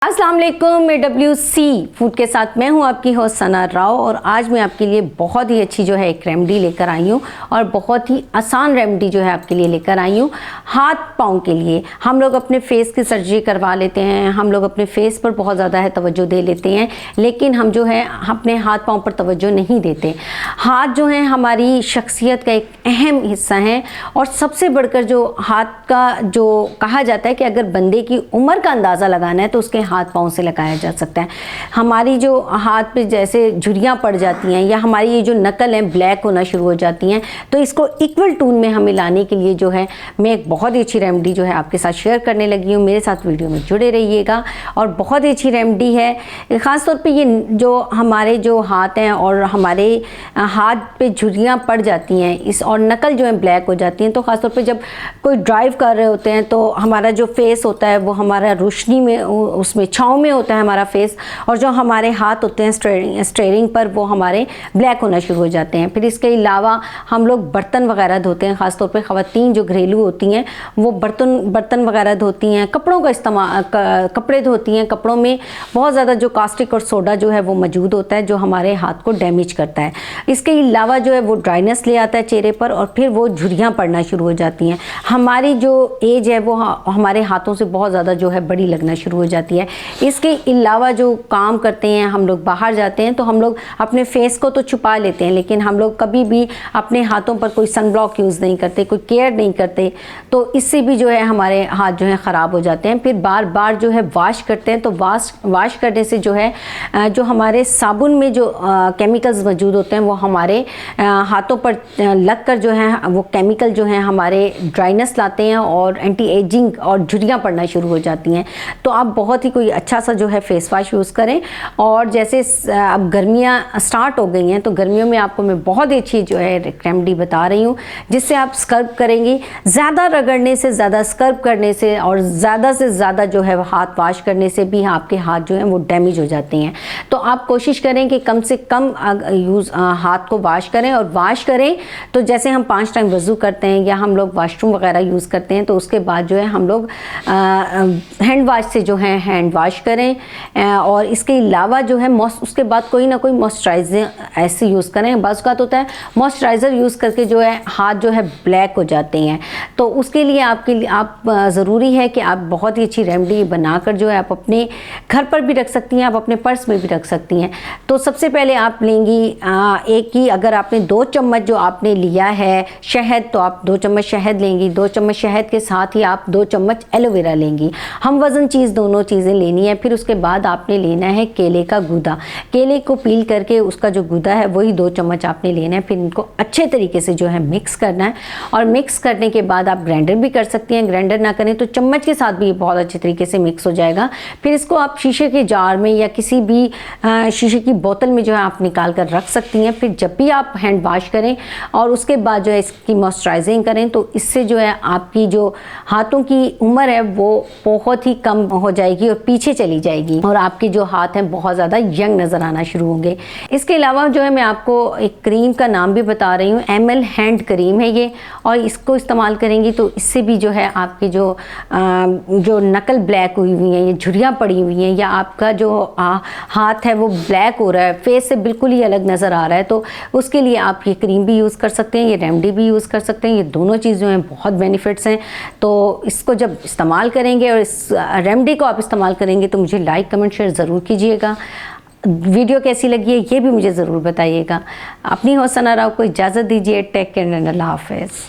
अस्सलाम वालेकुम। AWC food के साथ मैं हूं आपकी होस्ट सना राव और आज मैं आपके लिए बहुत ही अच्छी जो है एक रेमेडी लेकर आई हूं और बहुत ही आसान रेमेडी जो है आपके लिए लेकर आई हूं। हाथ पाँव के लिए हम लोग अपने फेस की सर्जरी करवा लेते हैं, हम लोग अपने फेस पर बहुत ज़्यादा है तवज्जो दे लेते हैं, लेकिन हम जो है अपने हाथ पाँव पर तवज्जो नहीं देते। हाथ जो है हमारी शख्सियत का एक अहम हिस्सा है और सबसे बढ़कर जो हाथ का जो कहा जाता है कि अगर बंदे की उम्र का अंदाज़ा लगाना है तो उसके हाथ पाँव से लगाया जा सकता है। हमारी जो हाथ पे जैसे झुर्रियाँ पड़ जाती हैं या हमारी ये जो नकल है ब्लैक होना शुरू हो जाती हैं, तो इसको इक्वल टून में हमें लाने के लिए जो है मैं एक बहुत ही अच्छी रेमेडी जो है आपके साथ शेयर करने लगी हूँ। मेरे साथ वीडियो में जुड़े रहिएगा और बहुत ही अच्छी रेमेडी है। ख़ास तौर पे ये जो हमारे जो हाथ हैं और हमारे हाथ पे झुर्रियाँ पड़ जाती हैं इस और नकल जो है ब्लैक हो जाती हैं, तो ख़ास तौर पे जब कोई ड्राइव कर रहे होते हैं तो हमारा जो फेस होता है वो हमारा रोशनी में उसमें छाँव में होता है हमारा फेस, और जो हमारे हाथ होते हैं स्टीयरिंग पर वो हमारे ब्लैक होना शुरू हो जाते हैं। फिर इसके अलावा हम लोग बर्तन वगैरह धोते हैं, ख़ासतौर पे ख़वातीन जो घरेलू होती हैं वो बर्तन वगैरह धोती हैं, कपड़ों का इस्तेमाल कपड़े धोती हैं। कपड़ों में बहुत ज़्यादा जो कास्टिक और सोडा जो है वो मौजूद होता है जो हमारे हाथ को डैमेज करता है। इसके अलावा जो है वो ड्राइनेस ले आता है चेहरे पर और फिर वो झुर्रियाँ पड़ना शुरू हो जाती हैं। हमारी जो एज है वो हमारे हाथों से बहुत ज़्यादा जो है बड़ी लगना शुरू हो जाती है। इसके अलावा जो काम करते हैं हम लोग बाहर जाते हैं तो हम लोग अपने फेस को तो छुपा लेते हैं, लेकिन हम लोग कभी भी अपने हाथों पर कोई सनब्लॉक यूज़ नहीं करते, कोई केयर नहीं करते, तो इससे भी जो है हमारे हाथ जो है ख़राब हो जाते हैं। फिर बार बार जो है वॉश करते हैं तो वॉश करने से जो है जो हमारे साबुन में जो केमिकल्स मौजूद होते हैं वो हमारे हाथों पर लग कर जो है वो केमिकल जो है हमारे ड्राइनेस लाते हैं और एंटी एजिंग और झुर्रियाँ पड़ना शुरू हो जाती हैं। तो आप बहुत ही कोई अच्छा सा जो है फेस वॉश यूज़ करें। और जैसे अब गर्मियाँ स्टार्ट हो गई हैं तो गर्मियों में आपको मैं बहुत ही अच्छी जो है रेमेडी बता रही हूँ जिससे आप स्क्रब करेंगी। ज़्यादा रगड़ने से, ज़्यादा स्क्रब करने से और ज़्यादा से ज़्यादा जो है हाथ वॉश करने से भी आपके हाथ जो हैं वो डैमेज हो जाते हैं। तो आप कोशिश करें कि कम से कम हाथ को वॉश करें, और वॉश करें तो जैसे हम 5 टाइम वज़ू करते हैं या हम लोग वॉशरूम वगैरह यूज़ करते हैं तो उसके बाद जो है हम लोग हैंड वॉश से जो है हैंड वॉश करें। और इसके अलावा जो है उसके बाद कोई ना कोई मॉइस्चराइज़र ऐसे यूज़ करें। बस का तो होता है मॉइस्चराइज़र यूज़ करके जो है हाथ जो है ब्लैक हो जाते हैं, तो उसके लिए आप ज़रूरी है कि आप बहुत ही अच्छी रेमेडी बनाकर जो है आप अपने घर पर भी रख सकती हैं, आप अपने पर्स में भी रख सकती हैं। तो सबसे पहले आप लेंगी एक ही, अगर आपने 2 चम्मच जो आपने लिया है शहद, तो आप 2 चम्मच शहद लेंगी। 2 चम्मच शहद के साथ ही आप 2 चम्मच एलोवेरा लेंगी। हम वज़न चीज़ दोनों चीज़ें लेनी है। फिर उसके बाद आपने लेना है केले का गूदा। केले को पील करके उसका जो गूदा है वही 2 चम्मच आपने लेना है। फिर इनको अच्छे तरीके से जो है मिक्स करना है, और मिक्स करने के बाद आप ग्राइंडर भी कर सकती हैं। ग्राइंडर ना करें तो चम्मच के साथ भी बहुत अच्छे तरीके से मिक्स हो जाएगा। फिर इसको आप शीशे के जार में या किसी भी शीशे की बोतल में जो है आप निकाल कर रख सकती हैं। फिर जब भी आप हैंड वॉश करें और उसके बाद जो है इसकी मॉइस्चराइजिंग करें तो इससे जो है आपकी जो हाथों की उम्र है वो बहुत ही कम हो जाएगी और पीछे चली जाएगी और आपके जो हाथ हैं बहुत ज़्यादा यंग नज़र आना शुरू होंगे। इसके अलावा जो है मैं आपको एक क्रीम का नाम भी बता रही हूँ, ML हैंड क्रीम है ये, और इसको इस्तेमाल करेंगी तो इससे भी जो है आपकी जो नकल ब्लैक हुई हुई है, ये झुर्रियाँ पड़ी हुई हैं या आपका जो हाथ है वो ब्लैक हो रहा है, फेस से बिल्कुल ही अलग नज़र आ रहा है, तो उसके लिए आप ये क्रीम भी यूज़ कर सकते हैं, ये रेमेडी भी यूज़ कर सकते हैं। ये दोनों चीज़ जो हैं बहुत बेनिफिट्स हैं। तो इसको जब इस्तेमाल करेंगे और इस रेमेडी को आप इस्तेमाल करेंगे तो मुझे लाइक कमेंट शेयर ज़रूर कीजिएगा। वीडियो कैसी लगी है ये भी मुझे ज़रूर बताइएगा। अपनी होस्ट सना राव को इजाज़त दीजिए। टेक केयर एंड अल्लाह हाफ़िज़।